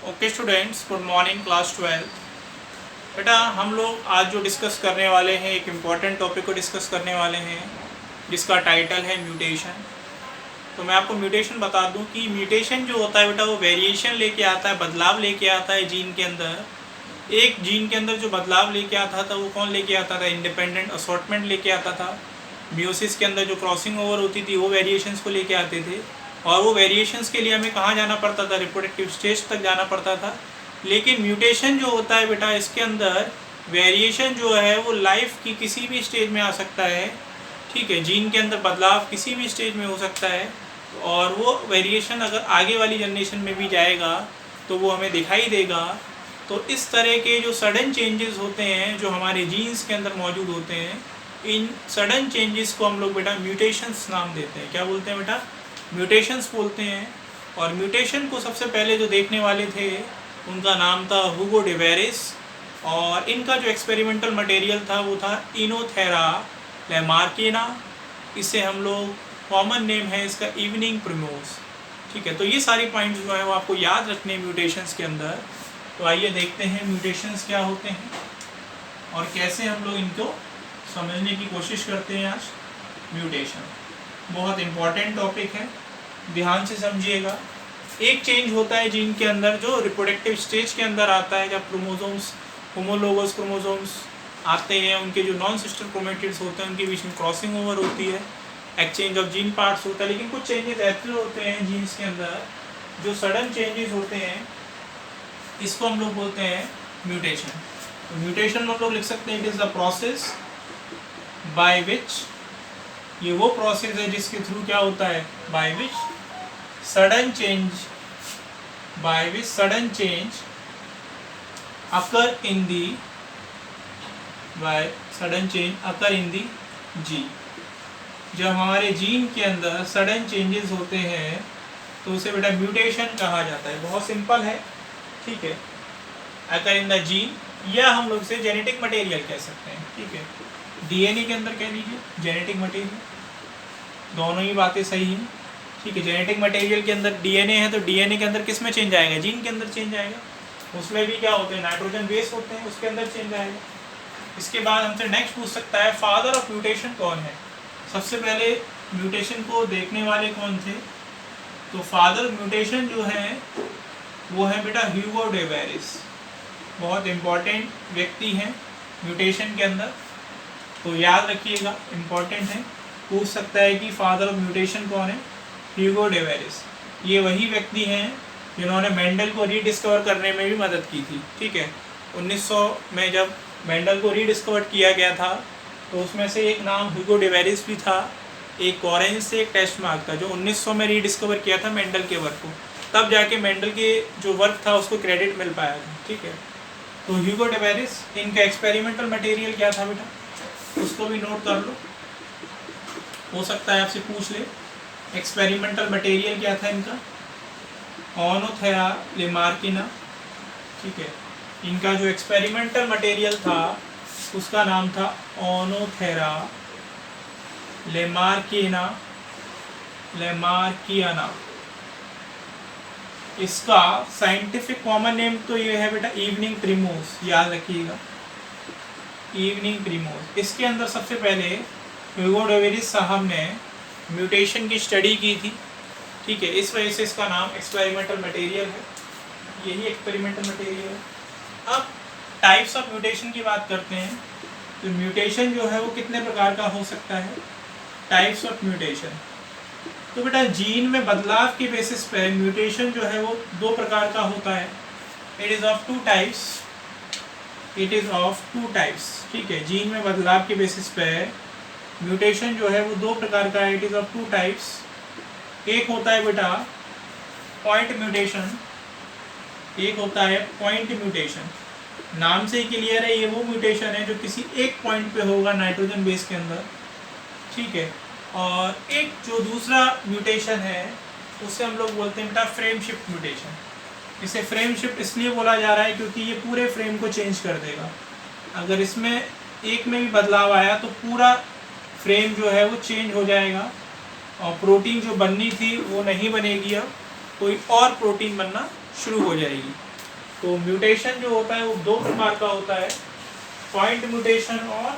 Okay students, good morning class 12। बेटा हम लोग आज जो डिस्कस करने वाले हैं एक इम्पॉर्टेंट टॉपिक को डिस्कस करने वाले हैं जिसका टाइटल है म्यूटेशन। तो मैं आपको म्यूटेशन बता दूं कि म्यूटेशन जो होता है बेटा वो वेरिएशन लेके आता है, बदलाव लेके आता है जीन के अंदर। एक जीन के अंदर जो बदलाव लेके आता था वो कौन लेके आता था? इंडिपेंडेंट असॉर्टमेंट लेके आता था। म्यूसिस के अंदर जो क्रॉसिंग ओवर होती थी वो वेरिएशंस को लेके आते थे, और वो वेरिएशंस के लिए हमें कहाँ जाना पड़ता था? रिप्रोडक्टिव स्टेज तक जाना पड़ता था। लेकिन म्यूटेशन जो होता है बेटा इसके अंदर वेरिएशन जो है वो लाइफ की किसी भी स्टेज में आ सकता है। ठीक है, जीन के अंदर बदलाव किसी भी स्टेज में हो सकता है, और वो वेरिएशन अगर आगे वाली जनरेशन में भी जाएगा तो वो हमें दिखाई देगा। तो इस तरह के जो सडन चेंजेस होते हैं जो हमारे जीन्स के अंदर मौजूद होते हैं, इन सडन चेंजेस को हम लोग बेटा म्यूटेशंस नाम देते हैं। क्या बोलते हैं बेटा? म्यूटेशंस बोलते हैं। और म्यूटेशन को सबसे पहले जो देखने वाले थे उनका नाम था हुगो डे वेरिस, और इनका जो एक्सपेरिमेंटल मटेरियल था वो था इनोथेरा लैमार्किना। इसे हम लोग कॉमन नेम है इसका इवनिंग प्रिमोस। ठीक है, तो ये सारी पॉइंट्स जो है वो आपको याद रखने हैं म्यूटेशंस के अंदर। तो आइए देखते हैं म्यूटेशंस क्या होते हैं और कैसे हम लोग इनको समझने की कोशिश करते हैं। आज म्यूटेशन बहुत इम्पॉर्टेंट टॉपिक है, ध्यान से समझिएगा। एक चेंज होता है जीन के अंदर जो रिप्रोडक्टिव स्टेज के अंदर आता है, जब क्रोमोसोम्स होमोलोगस क्रोमोसोम्स आते हैं, उनके जो नॉन सिस्टर क्रोमेटिड्स होते हैं उनके बीच में क्रॉसिंग ओवर होती है, एक्सचेंज ऑफ जीन पार्ट्स होता है। लेकिन कुछ चेंजेस ऐसे होते हैं जीन्स के अंदर जो सडन चेंजेस होते हैं, इसको हम लोग बोलते हैं म्यूटेशन। तो म्यूटेशन हम लोग लिख सकते हैं it is the process by which, ये वो प्रोसेस है जिसके थ्रू क्या होता है? By which sudden change occur in the gene. जब हमारे जीन के अंदर सडन चेंजेस होते हैं तो उसे बेटा म्यूटेशन कहा जाता है। बहुत सिंपल है, ठीक है। अकर इन द जीन, या हम लोग इसे जेनेटिक मटेरियल कह सकते हैं। ठीक है, डीएनए के अंदर कह लीजिए, जेनेटिक मटेरियल, दोनों ही बातें सही हैं। ठीक है, जेनेटिक मटेरियल के अंदर डीएनए है तो डीएनए के अंदर किस में चेंज आएगा? जीन के अंदर चेंज आएगा। उसमें भी क्या होते हैं? नाइट्रोजन बेस होते हैं, उसके अंदर चेंज आएगा। इसके बाद हमसे नेक्स्ट पूछ सकता है फादर ऑफ म्यूटेशन कौन है? सबसे पहले म्यूटेशन को देखने वाले कौन थे? तो फादर म्यूटेशन जो है वो है बेटा ह्यूगो डे वेरिस। बहुत इम्पॉर्टेंट व्यक्ति हैं म्यूटेशन के अंदर, तो याद रखिएगा, इम्पॉर्टेंट है। पूछ सकता है कि फादर ऑफ म्यूटेशन कौन है? Hugo de Vries. ये वही व्यक्ति हैं जिन्होंने मेंडल को रीडिस्कवर करने में भी मदद की थी। ठीक है, 1900 में जब मेंडल को रीडिस्कवर किया गया था तो उसमें से एक नाम ह्यूगो डे वेरिस भी था, एक ऑरेंज से एक टेस्ट मार्क था, जो 1900 में रीडिस्कवर किया था मेंडल के वर्क को। तब जाके मेंडल के जो वर्क था उसको क्रेडिट मिल पाया था। ठीक है, तो ह्यूगो डे वेरिस, इनका एक्सपेरिमेंटल मटेरियल क्या था बेटा? उसको भी नोट कर लो, हो सकता है आपसे पूछ ले। एक्सपेरिमेंटल मटेरियल क्या था इनका? ओनोथेरा लैमार्किना। ठीक है, इनका जो एक्सपेरिमेंटल मटेरियल था उसका नाम था ओनोथेरा लैमार्कियाना। इसका साइंटिफिक कॉमन नेम तो ये है बेटा इवनिंग प्रिमोस, याद रखिएगा, इवनिंग प्रिमोस। इसके अंदर सबसे पहले ह्यूगो डे वेरिस साहब ने म्यूटेशन की स्टडी की थी। ठीक है, इस वजह से इसका नाम एक्सपेरिमेंटल मटेरियल है, यही एक्सपेरिमेंटल मटेरियल है। अब टाइप्स ऑफ म्यूटेशन की बात करते हैं। तो म्यूटेशन जो है वो कितने प्रकार का हो सकता है? Types of mutation. तो बेटा जीन में बदलाव के बेसिस पे म्यूटेशन जो है वो दो प्रकार का होता है। It is of two types. ठीक है, जीन में बदलाव के बेसिस पे म्यूटेशन जो है वो दो प्रकार का है। It is of two types. एक होता है बेटा पॉइंट म्यूटेशन, एक होता है पॉइंट म्यूटेशन। नाम से ही क्लियर है, ये वो म्यूटेशन है जो किसी एक पॉइंट पे होगा नाइट्रोजन बेस के अंदर। ठीक है, और एक जो दूसरा म्यूटेशन है उसे हम लोग बोलते हैं बेटा फ्रेम शिफ्ट म्यूटेशन। इसे फ्रेम शिफ्ट इसलिए बोला जा रहा है क्योंकि ये पूरे फ्रेम को चेंज कर देगा। अगर इसमें एक में भी बदलाव आया तो पूरा फ्रेम जो है वो चेंज हो जाएगा, और प्रोटीन जो बननी थी वो नहीं बनेगी, अब कोई और प्रोटीन बनना शुरू हो जाएगी। तो म्यूटेशन जो होता है वो दो प्रकार का होता है, पॉइंट म्यूटेशन और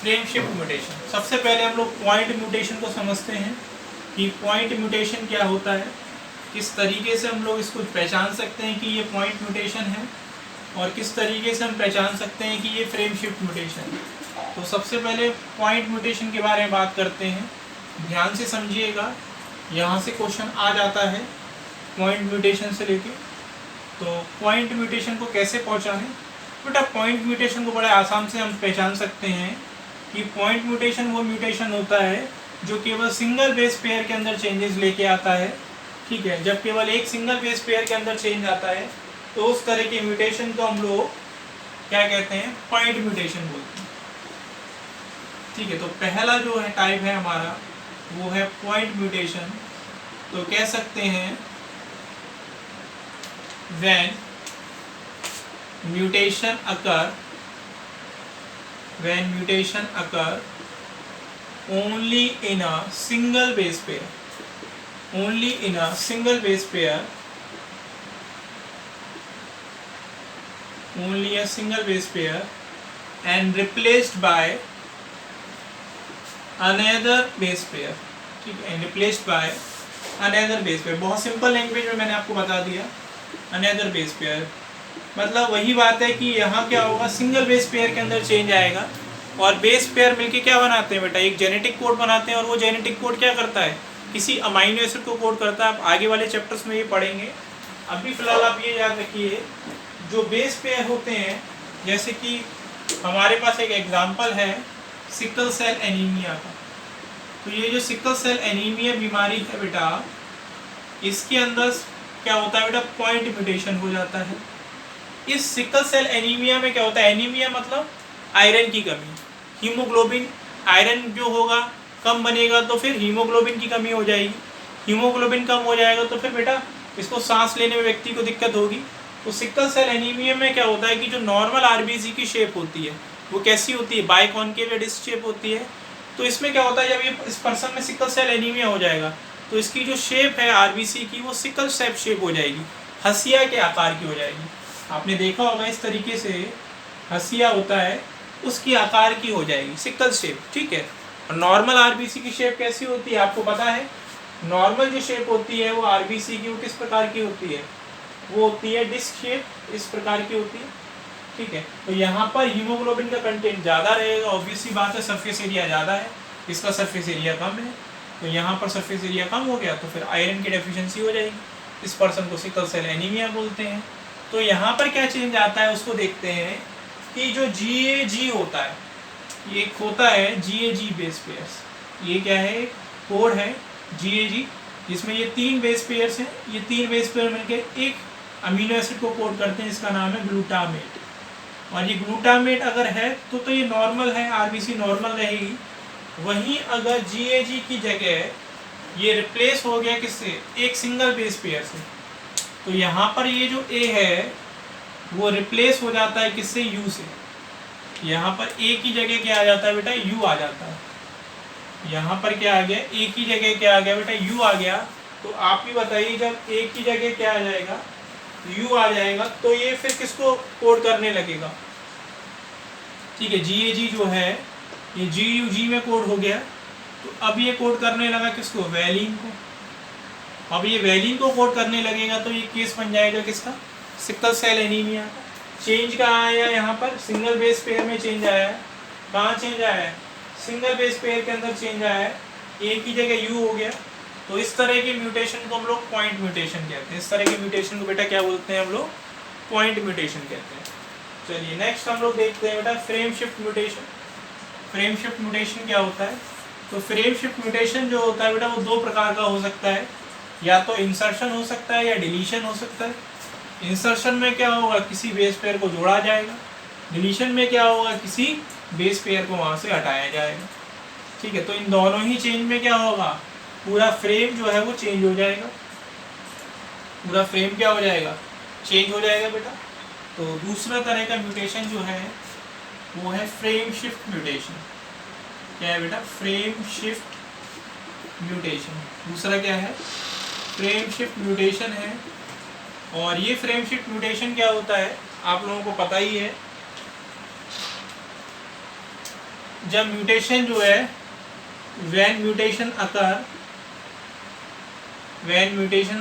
फ्रेम शिफ्ट म्यूटेशन। सबसे पहले हम लोग पॉइंट म्यूटेशन को समझते हैं कि पॉइंट म्यूटेशन क्या होता है, किस तरीके से हम लोग इसको पहचान सकते हैं कि ये पॉइंट म्यूटेशन है, और किस तरीके से हम पहचान सकते हैं कि ये फ्रेम शिफ्ट म्यूटेशन है। तो सबसे पहले पॉइंट म्यूटेशन के बारे में बात करते हैं। ध्यान से समझिएगा, यहाँ से क्वेश्चन आ जाता है पॉइंट म्यूटेशन से लेके। तो पॉइंट म्यूटेशन को कैसे पहचानें बेटा? पॉइंट म्यूटेशन को बड़े आसान से हम पहचान सकते हैं कि पॉइंट म्यूटेशन वो म्यूटेशन होता है जो केवल सिंगल बेस पेयर के अंदर चेंजेस लेके आता है। ठीक है, जब केवल एक सिंगल बेस पेयर के अंदर चेंज आता है तो उस तरह के म्यूटेशन को हम लोग क्या कहते हैं? पॉइंट म्यूटेशन बोलते हैं। ठीक है, तो पहला जो है टाइप है हमारा वो है पॉइंट म्यूटेशन। तो कह सकते हैं when mutation occur only in a single base pair, only in a single base pair, only a single base pair and replaced by another base pair। ठीक है, replaced by another base pair। बहुत simple language में मैंने आपको बता दिया। Another base pair मतलब वही बात है कि यहाँ क्या होगा, सिंगल बेस पेयर के अंदर चेंज आएगा और बेस पेयर मिलके क्या बनाते हैं बेटा? एक जेनेटिक कोड बनाते हैं, और वो जेनेटिक कोड क्या करता है? किसी अमाइनो एसिड को कोड करता है। आप आगे वाले चैप्टर्स में ये पढ़ेंगे। अभी फिलहाल आप ये याद रखिए, जो बेस पेयर होते हैं, जैसे कि हमारे पास एक एग्जाम्पल है सिकल सेल एनीमिया का। तो ये जो सिकल सेल एनीमिया बीमारी है बेटा, इसके अंदर क्या होता है बेटा? पॉइंट म्यूटेशन हो जाता है। इस सिकल सेल एनीमिया में क्या होता है? एनीमिया मतलब आयरन की कमी, हीमोग्लोबिन, आयरन जो होगा कम बनेगा तो फिर हीमोग्लोबिन की कमी हो जाएगी। हीमोग्लोबिन कम हो जाएगा तो फिर बेटा इसको सांस लेने में व्यक्ति को दिक्कत होगी। तो सिकल सेल एनीमिया में क्या होता है कि जो नॉर्मल आरबीसी की शेप होती है वो कैसी होती है? बाइकॉन्केव या डिस्क शेप होती है। तो इसमें क्या होता है, जब ये इस पर्सन में सिकल सेल एनीमिया हो जाएगा तो इसकी जो शेप है आरबीसी की वो सिकल सेप शेप हो जाएगी, हसिया के आकार की हो जाएगी। आपने देखा होगा इस तरीके से हसिया होता है, उसकी आकार की हो जाएगी सिकल शेप। ठीक है, और नॉर्मल आरबीसी की शेप कैसी होती है आपको पता है? नॉर्मल जो शेप होती है वो आरबीसी की वो किस प्रकार की होती है? वो होती है डिस्क शेप, इस प्रकार की होती है। ठीक है, तो यहाँ पर हीमोग्लोबिन का कंटेंट ज़्यादा रहेगा, ऑब्वियसली बात है, सरफेस एरिया ज़्यादा है, इसका सरफेस एरिया कम है। तो यहाँ पर सरफेस एरिया कम हो गया तो फिर आयरन की डेफिशिएंसी हो जाएगी। इस पर्सन को सिकल सेल एनीमिया बोलते हैं। तो यहाँ पर क्या चेंज आता है उसको देखते हैं कि जो GAG होता है, ये एक होता है GAG बेस पेयर्स। ये क्या है? कोड है GAG, जिसमें ये 3 बेस पेयर्स हैं। ये 3 बेस पेयर मिलकर एक अमीनो एसिड को कोड करते हैं, इसका नाम है ग्लूटामेट। और ये ग्लूटामेट अगर है तो ये नॉर्मल है, आरबीसी नॉर्मल रहेगी। वहीं अगर GAG की जगह ये रिप्लेस हो गया किससे? एक सिंगल बेस पेयर से, तो यहाँ पर ये जो A है वो रिप्लेस हो जाता है किससे? U से। यहाँ पर A की जगह क्या आ जाता है बेटा? U आ जाता है। यहाँ पर क्या आ गया? A की जगह क्या आ गया बेटा? U आ गया। तो आप ही बताइए, जब A की जगह क्या आ जाएगा? U आ जाएगा, तो ये फिर किसको कोड करने लगेगा? ठीक है, GAG जो है ये GUG में कोड हो गया। तो अब ये कोड करने लगा किसको? वैलिन को। अब ये वैलिन को कोड करने लगेगा तो ये केस बन जाएगा किसका? सिकल सेल एनीमिया का। चेंज कहाँ आया? यहाँ पर सिंगल बेस पेयर में चेंज आया है। कहाँ चेंज आया है? सिंगल बेस पेयर के अंदर चेंज आया है, A की जगह U हो गया। तो इस तरह के म्यूटेशन को हम लोग पॉइंट म्यूटेशन कहते हैं। इस तरह के म्यूटेशन को बेटा क्या बोलते हैं हम लोग? पॉइंट म्यूटेशन कहते हैं। चलिए नेक्स्ट हम लोग देखते हैं बेटा frame shift mutation. Frame shift mutation क्या होता है? तो फ्रेम शिफ्ट म्यूटेशन जो होता है बेटा वो दो प्रकार का हो सकता है, या तो इंसर्शन हो सकता है या डिलीशन हो सकता है। इंसर्शन में क्या होगा? किसी बेस पेयर को जोड़ा जाएगा। डिलीशन में क्या होगा? किसी बेस पेयर को वहाँ से हटाया जाएगा। ठीक है, तो इन दोनों ही चेंज में क्या होगा? पूरा फ्रेम जो है वो चेंज हो जाएगा। पूरा फ्रेम क्या हो जाएगा? चेंज हो जाएगा बेटा। तो दूसरा तरह का म्यूटेशन जो है वो है फ्रेम शिफ्ट म्यूटेशन। क्या है बेटा? Frame shift mutation. दूसरा क्या है? फ्रेम शिफ्ट म्यूटेशन है। और ये फ्रेम शिफ्ट म्यूटेशन क्या होता है आप लोगों को पता ही है। जब म्यूटेशन जो है when mutation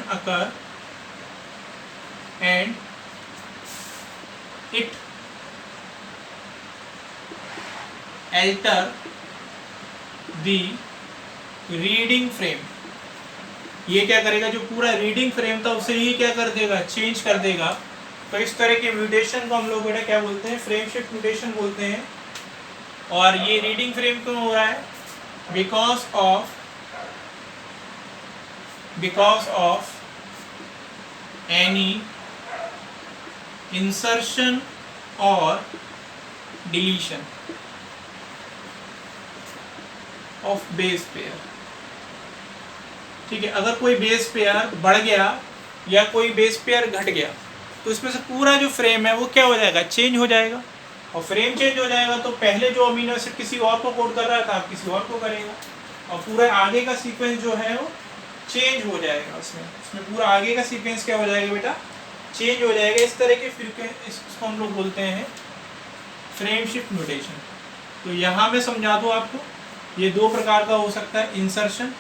occur and it alter the reading frame, ये क्या करेगा, जो पूरा रीडिंग फ्रेम था उसे ही क्या कर देगा, चेंज कर देगा। तो इस तरह के म्यूटेशन को हम लोग बेटा क्या बोलते हैं, फ्रेम शिफ्ट म्यूटेशन बोलते हैं। और ये रीडिंग फ्रेम क्यों हो रहा है, बिकॉज ऑफ एनी इंसर्शन और डिलीशन ऑफ बेस पेयर। ठीक है, अगर कोई बेस पेयर बढ़ गया या कोई बेस पेयर घट गया तो इसमें से पूरा जो फ्रेम है वो क्या हो जाएगा, चेंज हो जाएगा। और फ्रेम चेंज हो जाएगा तो पहले जो अमीनो एसिड किसी और को कोड कर रहा था अब किसी और को करेगा, और पूरा आगे का सीक्वेंस जो है वो चेंज हो जाएगा। उसमें पूरा आगे का सीक्वेंस क्या हो जाएगा बेटा, चेंज हो जाएगा। इस तरह के इसको हम लोग बोलते हैं फ्रेम शिफ्ट म्यूटेशन। तो यहाँ मैं समझा दूँ आपको, ये दो प्रकार का हो सकता है, इंसर्शन,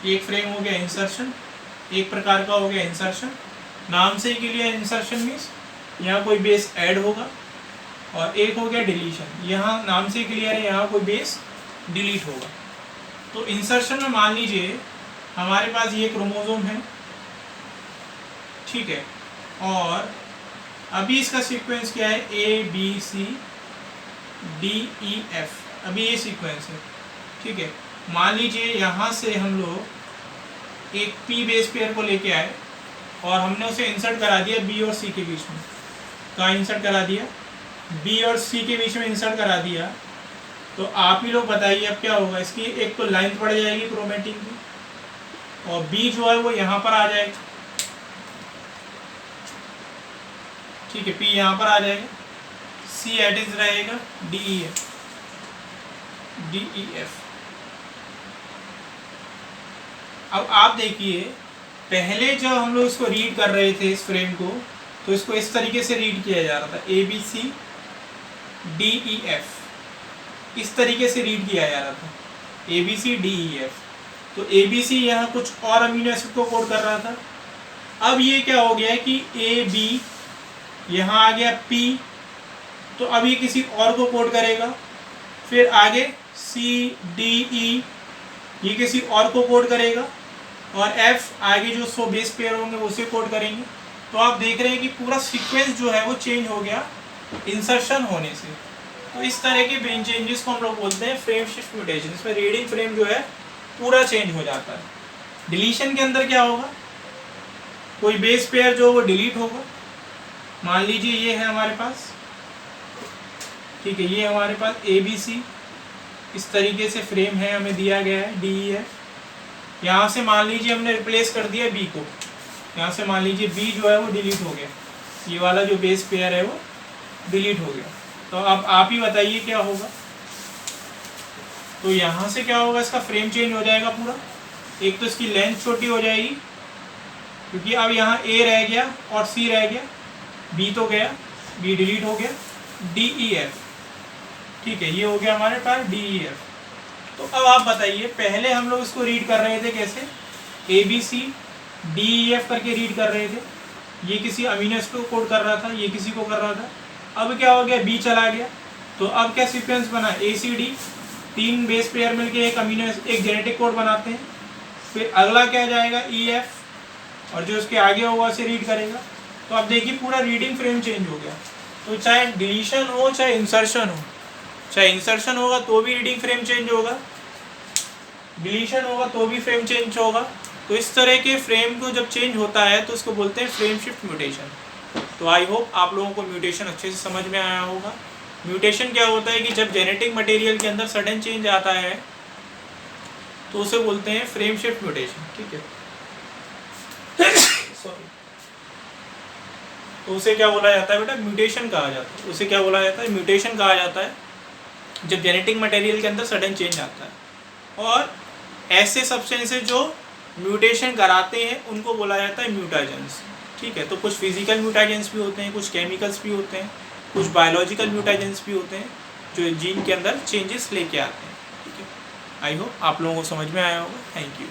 एक फ्रेम हो गया इंसर्शन, एक प्रकार का हो गया इंसर्शन। नाम से ही क्लियर, इंसर्शन मीन्स यहाँ कोई बेस ऐड होगा, और एक हो गया डिलीशन, यहाँ नाम से क्लियर है, यहाँ कोई बेस डिलीट होगा। तो इंसर्शन में मान लीजिए हमारे पास ये क्रोमोसोम है, ठीक है, और अभी इसका सीक्वेंस क्या है, ABCDEF, अभी ये सीक्वेंस है, ठीक है। मान लीजिए यहाँ से हम लोग एक P बेस पेयर को लेके आए और हमने उसे इंसर्ट करा दिया B और C के बीच में। कहाँ इंसर्ट करा दिया, B और C के बीच में इंसर्ट करा दिया। तो आप ही लोग बताइए अब क्या होगा, इसकी एक तो लेंथ बढ़ जाएगी क्रोमेटिन की, और B जो है वो यहाँ पर आ जाएगा, ठीक है, P यहाँ पर आ जाएगा, C एट इज रहेगा DEF। अब आप देखिए, पहले जब हम लोग इसको रीड कर रहे थे इस फ्रेम को, तो इसको इस तरीके से रीड किया जा रहा था, ABCDEF, इस तरीके से रीड किया जा रहा था, ABCDEF। तो ABC यहाँ कुछ और अमीनो एसिड को कोड कर रहा था। अब ये क्या हो गया है कि AB यहाँ आ गया P, तो अब ये किसी और को कोड करेगा। फिर आगे CDE, ये किसी और को कोड करेगा, और F आगे जो 100 बेस पेयर होंगे उसे कोड करेंगे। तो आप देख रहे हैं कि पूरा सीक्वेंस जो है वो चेंज हो गया इंसर्शन होने से। तो इस तरह के ब्रेन चेंजेस को हम लोग बोलते हैं फ्रेम शिफ्ट म्यूटेशन। इसमें रीडिंग फ्रेम जो है पूरा चेंज हो जाता है। डिलीशन के अंदर क्या होगा, कोई बेस पेयर जो वो डिलीट होगा। मान लीजिए ये है हमारे पास, ठीक है, ये हमारे पास ABC, इस तरीके से फ्रेम है, हमें दिया गया है DEF। यहाँ से मान लीजिए हमने रिप्लेस कर दिया B को, यहाँ से मान लीजिए B जो है वो डिलीट हो गया, ये वाला जो बेस पेयर है वो डिलीट हो गया। तो अब आप ही बताइए क्या होगा। तो यहाँ से क्या होगा, इसका फ्रेम चेंज हो जाएगा पूरा। एक तो इसकी लेंथ छोटी हो जाएगी, क्योंकि अब यहाँ A रह गया और C रह गया, B तो गया, B डिलीट हो गया, DEF, ठीक है, ये हो गया हमारे पास DEF। तो अब आप बताइए, पहले हम लोग इसको रीड कर रहे थे कैसे, ABCDEF करके रीड कर रहे थे, ये किसी अमीनो एसिड को कोड कर रहा था, ये किसी को कर रहा था। अब क्या हो गया, B चला गया, तो अब क्या सीक्वेंस बना, ACD, 3 बेस पेयर मिलके एक अमीनो एक जेनेटिक कोड बनाते हैं। फिर अगला क्या जाएगा, EF, और जो उसके आगे होगा उसे रीड करेगा। तो अब देखिए पूरा रीडिंग फ्रेम चेंज हो गया। तो चाहे डिलीशन हो चाहे इंसर्शन हो, चाहे इंसर्शन होगा तो भी रीडिंग फ्रेम चेंज होगा, डिलीशन होगा तो भी फ्रेम चेंज होगा। तो इस तरह के फ्रेम को जब चेंज होता है तो उसको बोलते हैं फ्रेम शिफ्ट म्यूटेशन। तो आई होप आप लोगों को म्यूटेशन अच्छे से समझ में आया होगा। म्यूटेशन क्या होता है कि जब जेनेटिक मटेरियल के अंदर सडन चेंज आता है तो उसे बोलते हैं फ्रेम शिफ्ट म्यूटेशन, ठीक है। सॉरी, तो उसे क्या बोला जाता है बेटा, म्यूटेशन कहा जाता है। उसे क्या बोला जाता है, म्यूटेशन कहा जाता है, जब जेनेटिक मटेरियल के अंदर सडन चेंज आता है। और ऐसे सब्सटेंसेस जो म्यूटेशन कराते हैं उनको बोला जाता है म्यूटाजेंस। ठीक है, तो कुछ फिजिकल म्यूटाजेंस भी होते हैं, कुछ केमिकल्स भी होते हैं, कुछ बायोलॉजिकल म्यूटाजेंस भी होते हैं जो जीन के अंदर चेंजेस लेके आते हैं। ठीक है, आई होप आप लोगों को समझ में आया होगा। Thank you.